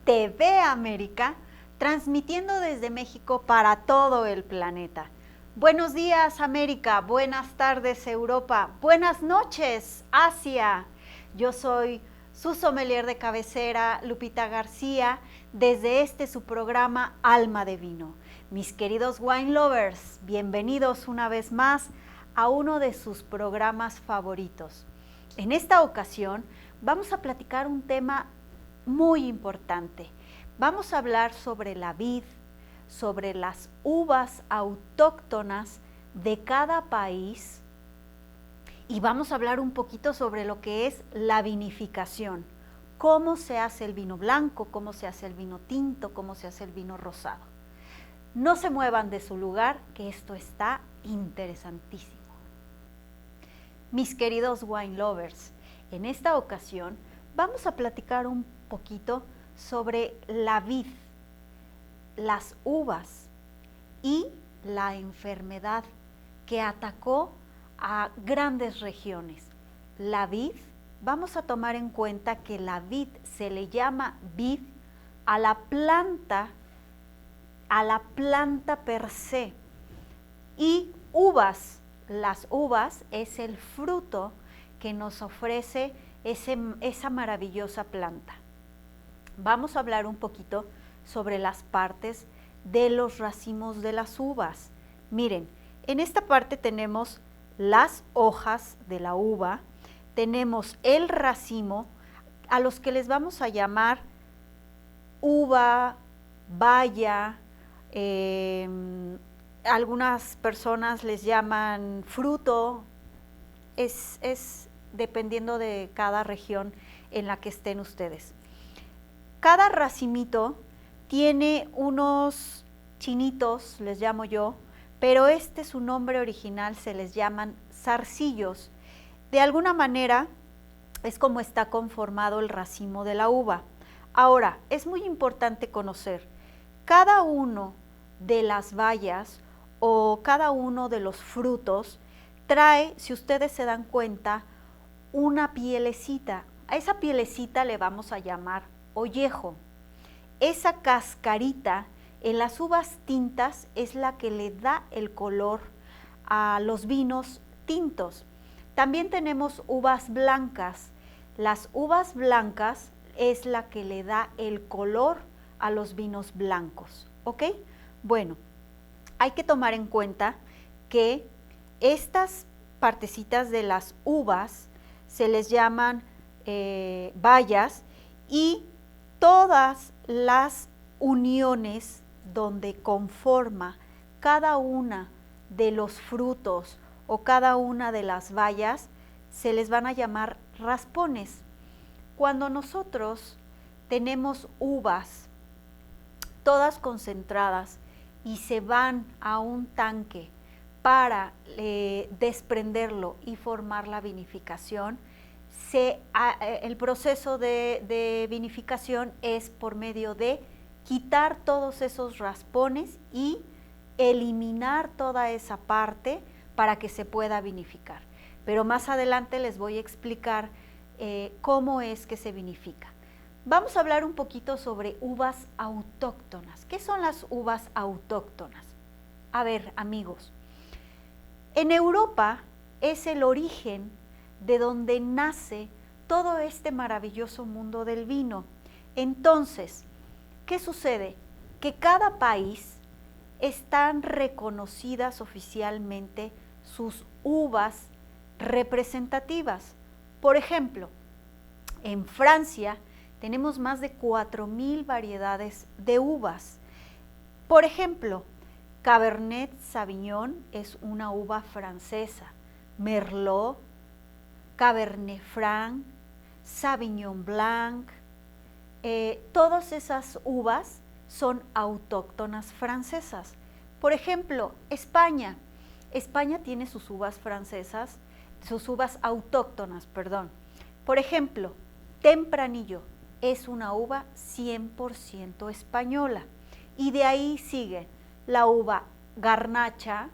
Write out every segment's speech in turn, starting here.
TV América, transmitiendo desde México para todo el planeta. Buenos días América, buenas tardes Europa, buenas noches Asia. Yo soy su sommelier de cabecera, Lupita García, desde su programa Alma de Vino. Mis queridos wine lovers, bienvenidos una vez más a uno de sus programas favoritos. En esta ocasión vamos a platicar un tema muy importante. Vamos a hablar sobre la vid, sobre las uvas autóctonas de cada país y vamos a hablar un poquito sobre lo que es la vinificación, cómo se hace el vino blanco, cómo se hace el vino tinto, cómo se hace el vino rosado. No se muevan de su lugar, que esto está interesantísimo. Mis queridos wine lovers, en esta ocasión vamos a platicar un poquito sobre la vid, las uvas y la enfermedad que atacó a grandes regiones. La vid, vamos a tomar en cuenta que la vid se le llama vid a la planta per se, y uvas, las uvas es el fruto que nos ofrece esa maravillosa planta. Vamos a hablar un poquito sobre las partes de los racimos de las uvas. Miren, en esta parte tenemos las hojas de la uva, tenemos el racimo, a los que les vamos a llamar uva, baya, algunas personas les llaman fruto, es dependiendo de cada región en la que estén ustedes. Cada racimito tiene unos chinitos, les llamo yo, pero su nombre original se les llaman zarcillos. De alguna manera es como está conformado el racimo de la uva. Ahora, es muy importante conocer cada uno de las bayas o cada uno de los frutos trae, si ustedes se dan cuenta, una pielecita. A esa pielecita le vamos a llamar ollejo. Esa cascarita en las uvas tintas es la que le da el color a los vinos tintos. También tenemos uvas blancas. Las uvas blancas es la que le da el color a los vinos blancos, ¿ok? Bueno, hay que tomar en cuenta que estas partecitas de las uvas se les llaman bayas, y todas las uniones donde conforma cada una de los frutos o cada una de las bayas se les van a llamar raspones. Cuando nosotros tenemos uvas todas concentradas y se van a un tanque para desprenderlo y formar la vinificación, el proceso de vinificación es por medio de quitar todos esos raspones y eliminar toda esa parte para que se pueda vinificar. Pero más adelante les voy a explicar cómo es que se vinifica. Vamos a hablar un poquito sobre uvas autóctonas. ¿Qué son las uvas autóctonas? A ver, amigos, en Europa es el origen de donde nace todo este maravilloso mundo del vino. Entonces, ¿qué sucede? Que cada país están reconocidas oficialmente sus uvas representativas. Por ejemplo, en Francia tenemos más de 4,000 variedades de uvas. Por ejemplo, Cabernet Sauvignon es una uva francesa, Merlot, Cabernet Franc, Sauvignon Blanc, todas esas uvas son autóctonas francesas. Por ejemplo, España tiene sus uvas francesas, sus uvas autóctonas, perdón. Por ejemplo, Tempranillo es una uva 100% española, y de ahí sigue la uva Garnacha,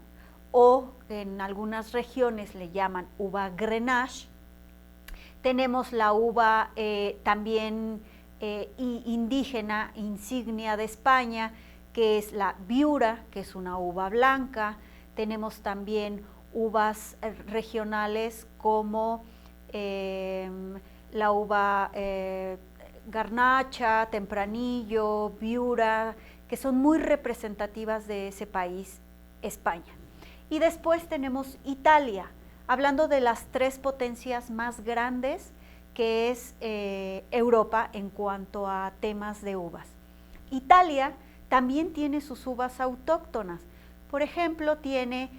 o en algunas regiones le llaman uva Grenache. Tenemos la uva también indígena, insignia de España, que es la Viura, que es una uva blanca. Tenemos también uvas regionales como la uva Garnacha, Tempranillo, Viura, que son muy representativas de ese país, España. Y después tenemos Italia, hablando de las tres potencias más grandes que es Europa en cuanto a temas de uvas. Italia también tiene sus uvas autóctonas. Por ejemplo, tiene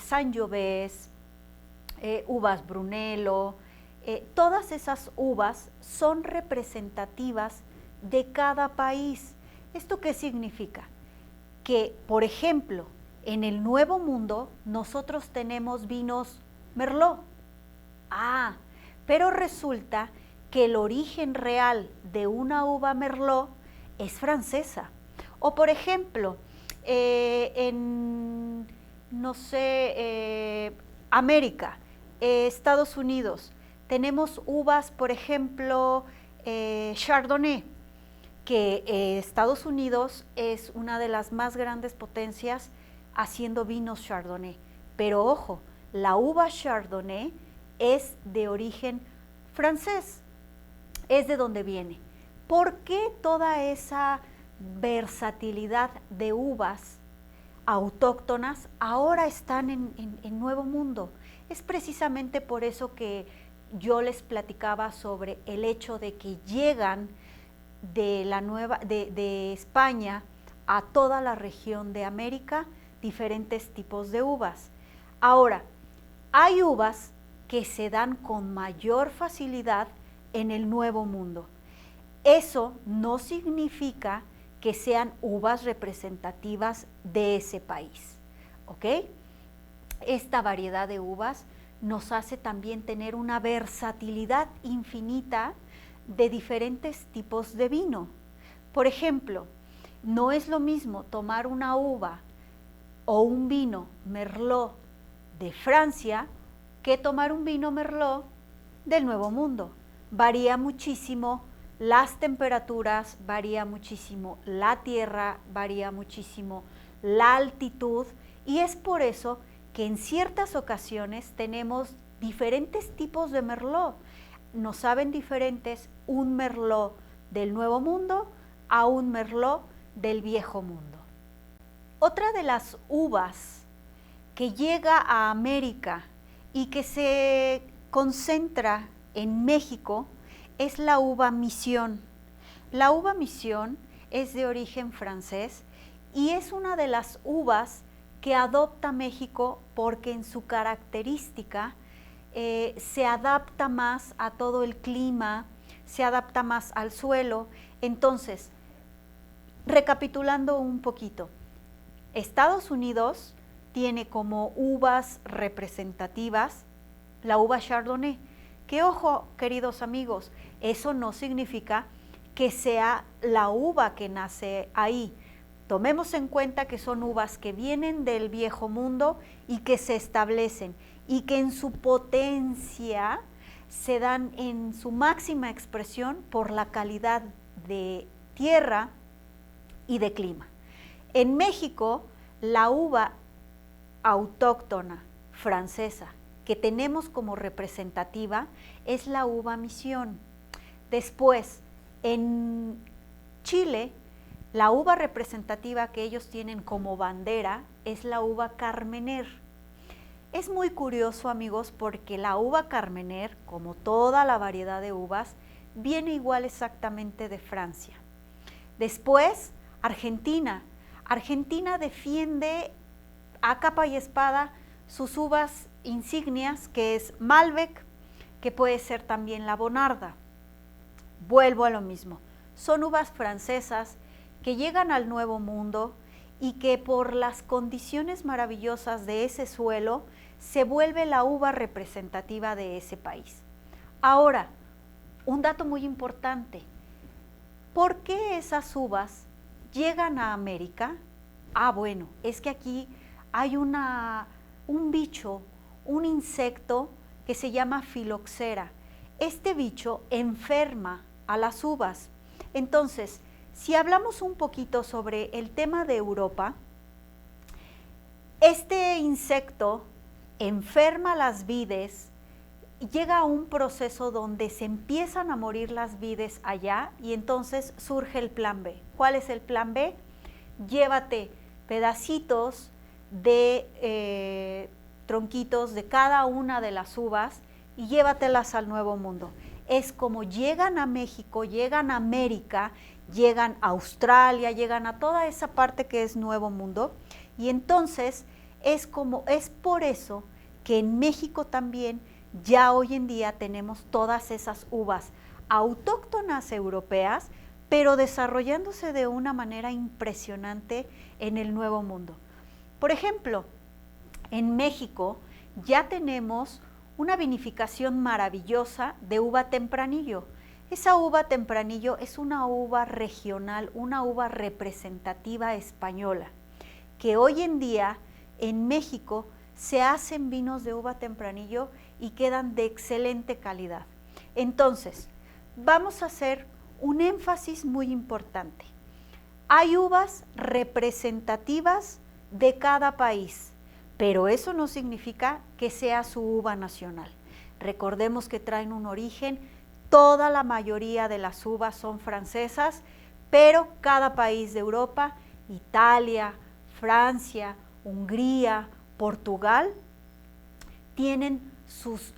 Sangiovese, uvas Brunello. Todas esas uvas son representativas de cada país. ¿Esto qué significa? Que, por ejemplo, en el Nuevo Mundo nosotros tenemos vinos Merlot. Pero resulta que el origen real de una uva Merlot es francesa. O por ejemplo, en, no sé, América, Estados Unidos, tenemos uvas, por ejemplo, Chardonnay, que Estados Unidos es una de las más grandes potencias haciendo vinos Chardonnay. Pero ojo, la uva Chardonnay es de origen francés, es de donde viene. ¿Por qué toda esa versatilidad de uvas autóctonas ahora están en Nuevo Mundo? Es precisamente por eso que yo les platicaba sobre el hecho de que llegan de España a toda la región de América diferentes tipos de uvas. Ahora, hay uvas que se dan con mayor facilidad en el Nuevo Mundo. Eso no significa que sean uvas representativas de ese país, ¿ok? Esta variedad de uvas nos hace también tener una versatilidad infinita de diferentes tipos de vino. Por ejemplo, no es lo mismo tomar una uva o un vino Merlot de Francia que tomar un vino Merlot del Nuevo Mundo. Varía muchísimo las temperaturas, varía muchísimo la tierra, varía muchísimo la altitud, y es por eso que en ciertas ocasiones tenemos diferentes tipos de Merlot. Nos saben diferentes un Merlot del Nuevo Mundo a un Merlot del Viejo Mundo. Otra de las uvas que llega a América y que se concentra en México es la uva Misión. La uva Misión es de origen francés y es una de las uvas que adopta México porque en su característica se adapta más a todo el clima, se adapta más al suelo. Entonces, recapitulando un poquito, Estados Unidos tiene como uvas representativas la uva Chardonnay, que ojo, queridos amigos, eso no significa que sea la uva que nace ahí. Tomemos en cuenta que son uvas que vienen del Viejo Mundo y que se establecen y que en su potencia se dan en su máxima expresión por la calidad de tierra y de clima. En México, la uva autóctona francesa que tenemos como representativa es la uva Misión. Después, en Chile, la uva representativa que ellos tienen como bandera es la uva Carmener. Es muy curioso, amigos, porque la uva Carmener, como toda la variedad de uvas, viene igual exactamente de Francia. Después, Argentina. Argentina defiende a capa y espada sus uvas insignias, que es Malbec, que puede ser también la Bonarda. Vuelvo a lo mismo. Son uvas francesas que llegan al Nuevo Mundo y que por las condiciones maravillosas de ese suelo se vuelve la uva representativa de ese país. Ahora, un dato muy importante. ¿Por qué esas uvas llegan a América? Bueno, es que aquí hay un bicho, un insecto que se llama filoxera. Este bicho enferma a las uvas. Entonces, si hablamos un poquito sobre el tema de Europa, este insecto enferma las vides, llega a un proceso donde se empiezan a morir las vides allá y entonces surge el plan B. ¿Cuál es el plan B? Llévate pedacitos de tronquitos de cada una de las uvas y llévatelas al Nuevo Mundo. Es como llegan a México, llegan a América, llegan a Australia, llegan a toda esa parte que es Nuevo Mundo, y entonces es por eso que en México también ya hoy en día tenemos todas esas uvas autóctonas europeas, pero desarrollándose de una manera impresionante en el Nuevo Mundo. Por ejemplo, en México ya tenemos una vinificación maravillosa de uva tempranillo. Esa uva tempranillo es una uva regional, una uva representativa española, que hoy en día en México se hacen vinos de uva tempranillo y quedan de excelente calidad. Entonces, vamos a hacer un énfasis muy importante. Hay uvas representativas de cada país, pero eso no significa que sea su uva nacional. Recordemos que traen un origen, toda la mayoría de las uvas son francesas, pero cada país de Europa, Italia, Francia, Hungría, Portugal, tienen sus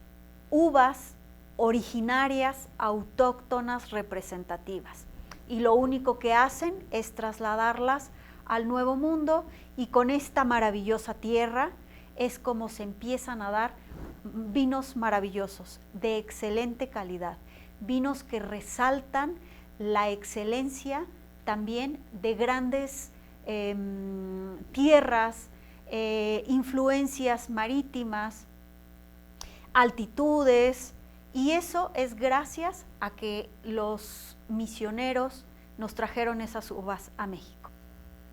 uvas originarias, autóctonas, representativas. Y lo único que hacen es trasladarlas al Nuevo Mundo, y con esta maravillosa tierra es como se empiezan a dar vinos maravillosos, de excelente calidad, vinos que resaltan la excelencia también de grandes tierras, influencias marítimas, altitudes, y eso es gracias a que los misioneros nos trajeron esas uvas a México.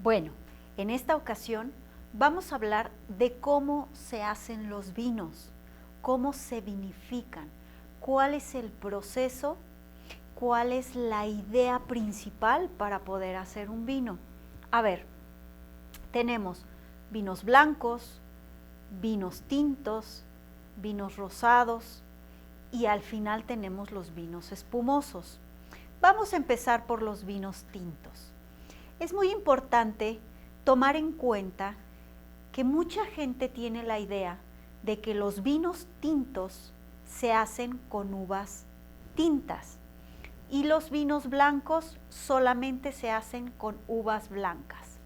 Bueno, en esta ocasión vamos a hablar de cómo se hacen los vinos, cómo se vinifican, cuál es el proceso, cuál es la idea principal para poder hacer un vino. A ver, tenemos vinos blancos, vinos tintos, vinos rosados, y al final tenemos los vinos espumosos. Vamos a empezar por los vinos tintos. Es muy importante tomar en cuenta que mucha gente tiene la idea de que los vinos tintos se hacen con uvas tintas y los vinos blancos solamente se hacen con uvas blancas.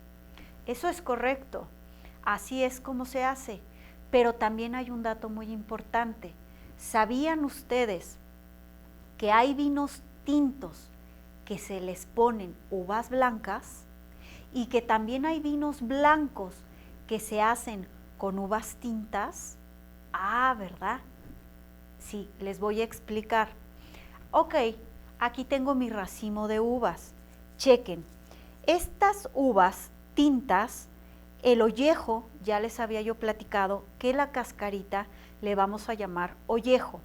Eso es correcto, así es como se hace, pero también hay un dato muy importante. ¿Sabían ustedes que hay vinos tintos que se les ponen uvas blancas y que también hay vinos blancos que se hacen con uvas tintas? Ah, ¿verdad? Sí, les voy a explicar. Ok, aquí tengo mi racimo de uvas. Chequen, estas uvas tintas, el ollejo, ya les había yo platicado que la cascarita le vamos a llamar ollejo.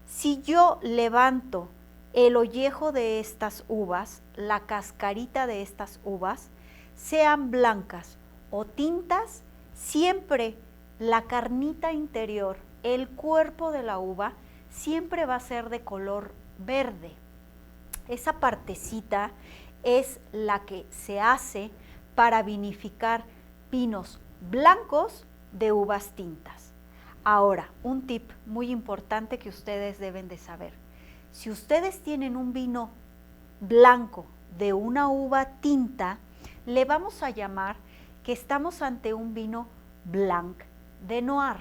Si yo levanto el ollejo de estas uvas, la cascarita de estas uvas, sean blancas o tintas, siempre la carnita interior, el cuerpo de la uva, siempre va a ser de color verde. Esa partecita es la que se hace para vinificar vinos blancos de uvas tintas. Ahora, un tip muy importante que ustedes deben de saber. Si ustedes tienen un vino blanco de una uva tinta, le vamos a llamar que estamos ante un vino blanc de noir.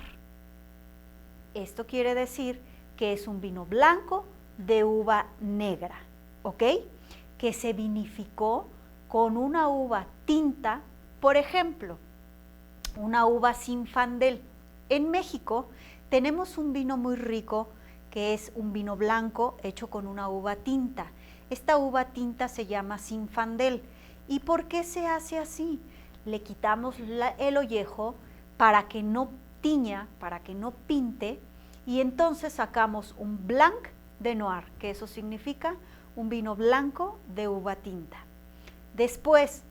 Esto quiere decir que es un vino blanco de uva negra, ¿ok? Que se vinificó con una uva tinta, por ejemplo, una uva Zinfandel. En México tenemos un vino muy rico que es un vino blanco hecho con una uva tinta. Esta uva tinta se llama Zinfandel. ¿Y por qué se hace así? Le quitamos el ollejo, para que no tiña, para que no pinte, y entonces sacamos un Blanc de Noir, que eso significa un vino blanco de uva tinta. Después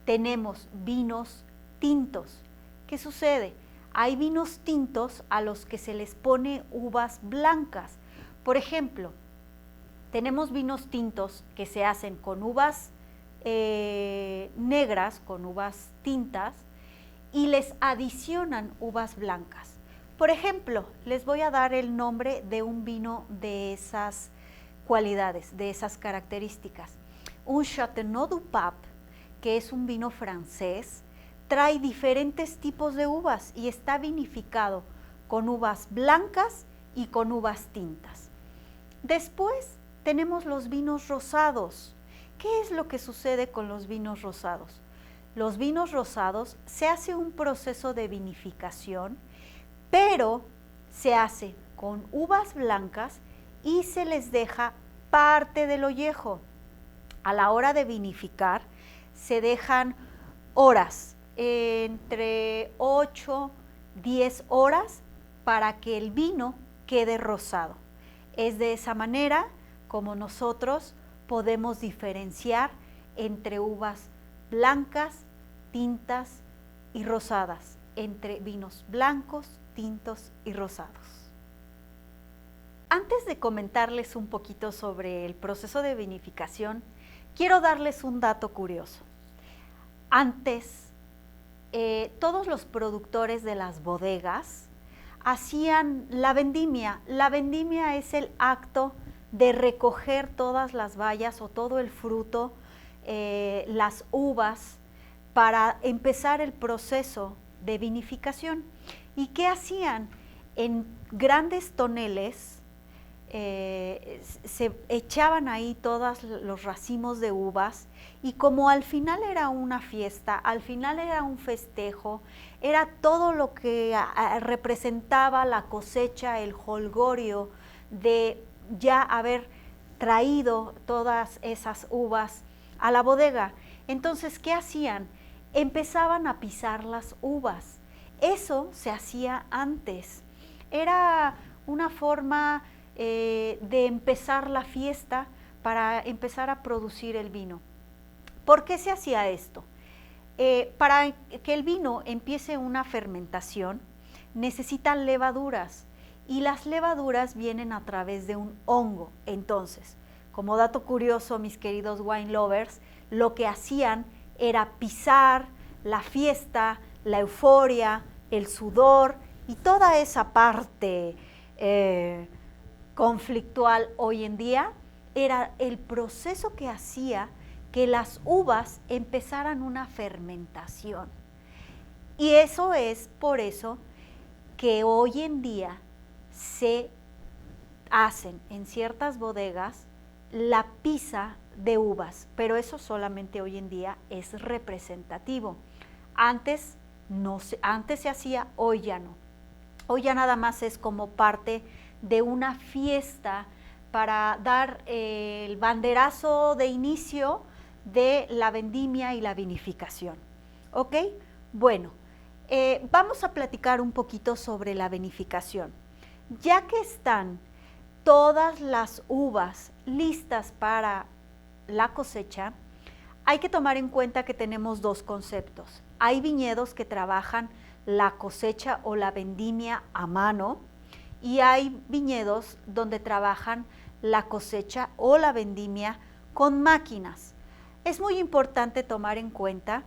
tenemos vinos tintos. ¿Qué sucede? Hay vinos tintos a los que se les pone uvas blancas. Por ejemplo, tenemos vinos tintos que se hacen con uvas negras, con uvas tintas, y les adicionan uvas blancas. Por ejemplo, les voy a dar el nombre de un vino de esas cualidades, de esas características. Un Châteauneuf du Pape, que es un vino francés, trae diferentes tipos de uvas y está vinificado con uvas blancas y con uvas tintas. Después tenemos los vinos rosados. ¿Qué es lo que sucede con los vinos rosados? Los vinos rosados se hace un proceso de vinificación, pero se hace con uvas blancas y se les deja parte del ollejo. A la hora de vinificar se dejan horas, entre 8, 10 horas para que el vino quede rosado. Es de esa manera como nosotros podemos diferenciar entre uvas blancas, tintas y rosadas, entre vinos blancos, tintos y rosados. Antes de comentarles un poquito sobre el proceso de vinificación, quiero darles un dato curioso. Antes, todos los productores de las bodegas hacían la vendimia. La vendimia es el acto de recoger todas las bayas o todo el fruto, las uvas, para empezar el proceso de vinificación. ¿Y qué hacían? En grandes toneles se echaban ahí todos los racimos de uvas, y como al final era una fiesta, al final era un festejo, era todo lo que representaba la cosecha, el jolgorio de ya haber traído todas esas uvas a la bodega. Entonces, ¿qué hacían? Empezaban a pisar las uvas. Eso se hacía antes. Era una forma de empezar la fiesta para empezar a producir el vino. ¿Por qué se hacía esto? Para que el vino empiece una fermentación, necesitan levaduras, y las levaduras vienen a través de un hongo. Entonces, como dato curioso, mis queridos wine lovers, lo que hacían era pisar la fiesta, la euforia, el sudor y toda esa parte conflictual hoy en día, era el proceso que hacía que las uvas empezaran una fermentación. Y eso es por eso que hoy en día se hacen en ciertas bodegas la pisa de uvas, pero eso solamente hoy en día es representativo. Antes se hacía, hoy ya no. Hoy ya nada más es como parte de una fiesta para dar el banderazo de inicio de la vendimia y la vinificación. ¿Ok? Bueno, vamos a platicar un poquito sobre la vinificación. Ya que están todas las uvas listas para la cosecha, hay que tomar en cuenta que tenemos dos conceptos. Hay viñedos que trabajan la cosecha o la vendimia a mano, y hay viñedos donde trabajan la cosecha o la vendimia con máquinas. Es muy importante tomar en cuenta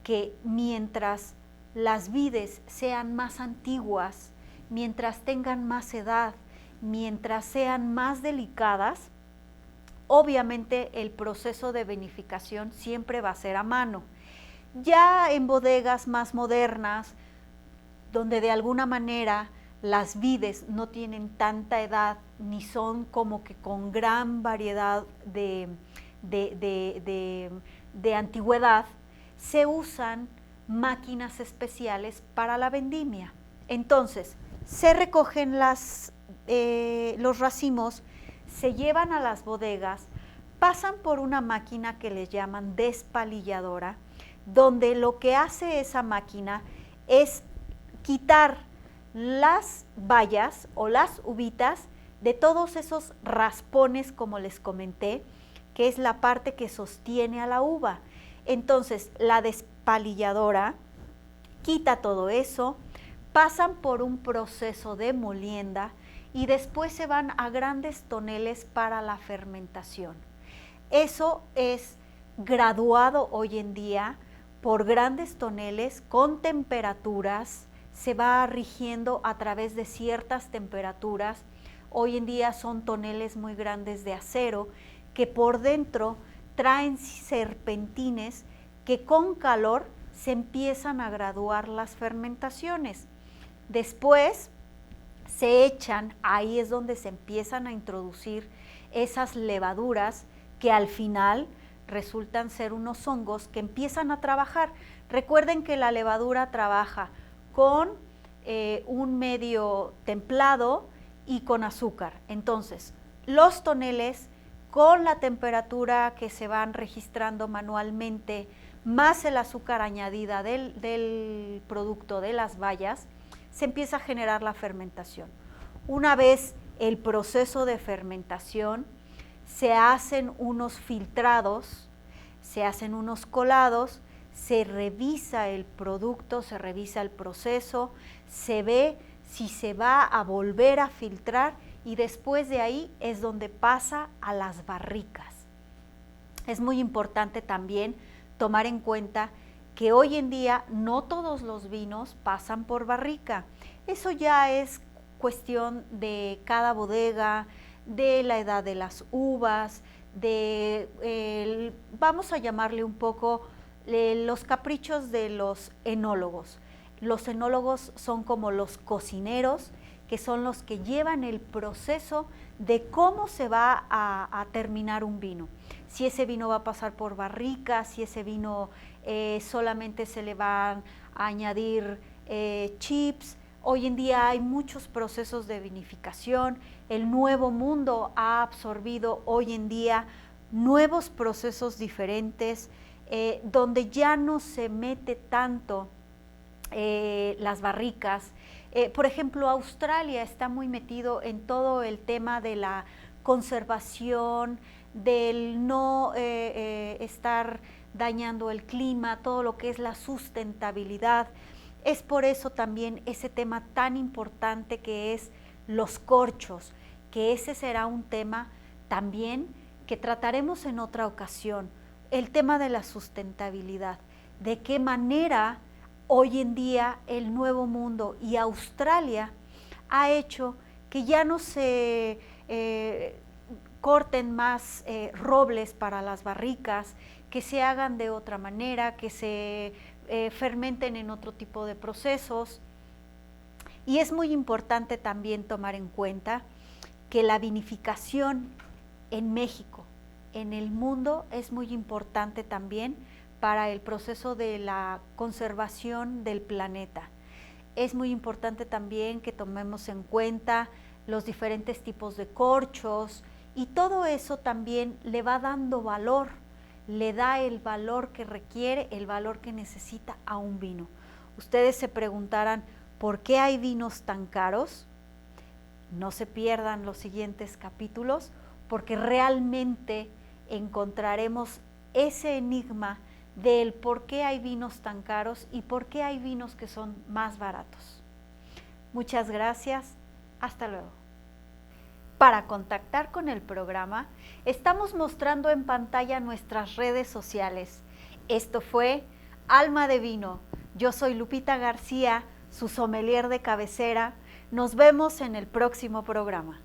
que mientras las vides sean más antiguas, mientras tengan más edad, mientras sean más delicadas, obviamente el proceso de vinificación siempre va a ser a mano. Ya en bodegas más modernas, donde de alguna manera las vides no tienen tanta edad ni son como que con gran variedad de antigüedad, se usan máquinas especiales para la vendimia. Entonces, se recogen los racimos, se llevan a las bodegas, pasan por una máquina que les llaman despalilladora, donde lo que hace esa máquina es quitar las bayas o las uvitas de todos esos raspones, como les comenté, que es la parte que sostiene a la uva. Entonces, la despalilladora quita todo eso, pasan por un proceso de molienda y después se van a grandes toneles para la fermentación. Eso es graduado hoy en día por grandes toneles con temperaturas, se va rigiendo a través de ciertas temperaturas. Hoy en día son toneles muy grandes de acero que por dentro traen serpentines que con calor se empiezan a graduar las fermentaciones. Después se echan, ahí es donde se empiezan a introducir esas levaduras que al final resultan ser unos hongos que empiezan a trabajar. Recuerden que la levadura trabaja con un medio templado y con azúcar. Entonces, los toneles con la temperatura que se van registrando manualmente, más el azúcar añadida del producto de las bayas, se empieza a generar la fermentación. Una vez el proceso de fermentación, se hacen unos filtrados, se hacen unos colados, se revisa el producto, se revisa el proceso, se ve si se va a volver a filtrar y después de ahí es donde pasa a las barricas. Es muy importante también tomar en cuenta que hoy en día no todos los vinos pasan por barrica. Eso ya es cuestión de cada bodega, de la edad de las uvas, vamos a llamarle un poco los caprichos de los enólogos. Los enólogos son como los cocineros, que son los que llevan el proceso de cómo se va a terminar un vino. Si ese vino va a pasar por barrica, si ese vino solamente se le van a añadir chips. Hoy en día hay muchos procesos de vinificación. El nuevo mundo ha absorbido hoy en día nuevos procesos diferentes, donde ya no se mete tanto las barricas. Por ejemplo, Australia está muy metido en todo el tema de la conservación, del no estar dañando el clima, todo lo que es la sustentabilidad. Es por eso también ese tema tan importante que es los corchos, que ese será un tema también que trataremos en otra ocasión, el tema de la sustentabilidad, de qué manera hoy en día el nuevo mundo y Australia ha hecho que ya no se corten más robles para las barricas, que se hagan de otra manera, que se fermenten en otro tipo de procesos. Y es muy importante también tomar en cuenta que la vinificación en México, en el mundo, es muy importante también para el proceso de la conservación del planeta. Es muy importante también que tomemos en cuenta los diferentes tipos de corchos y todo eso también le va dando valor, le da el valor que requiere, el valor que necesita a un vino. Ustedes se preguntarán, ¿por qué hay vinos tan caros? No se pierdan los siguientes capítulos, porque realmente encontraremos ese enigma del por qué hay vinos tan caros y por qué hay vinos que son más baratos. Muchas gracias. Hasta luego. Para contactar con el programa, estamos mostrando en pantalla nuestras redes sociales. Esto fue Alma de Vino. Yo soy Lupita García, su sommelier de cabecera. Nos vemos en el próximo programa.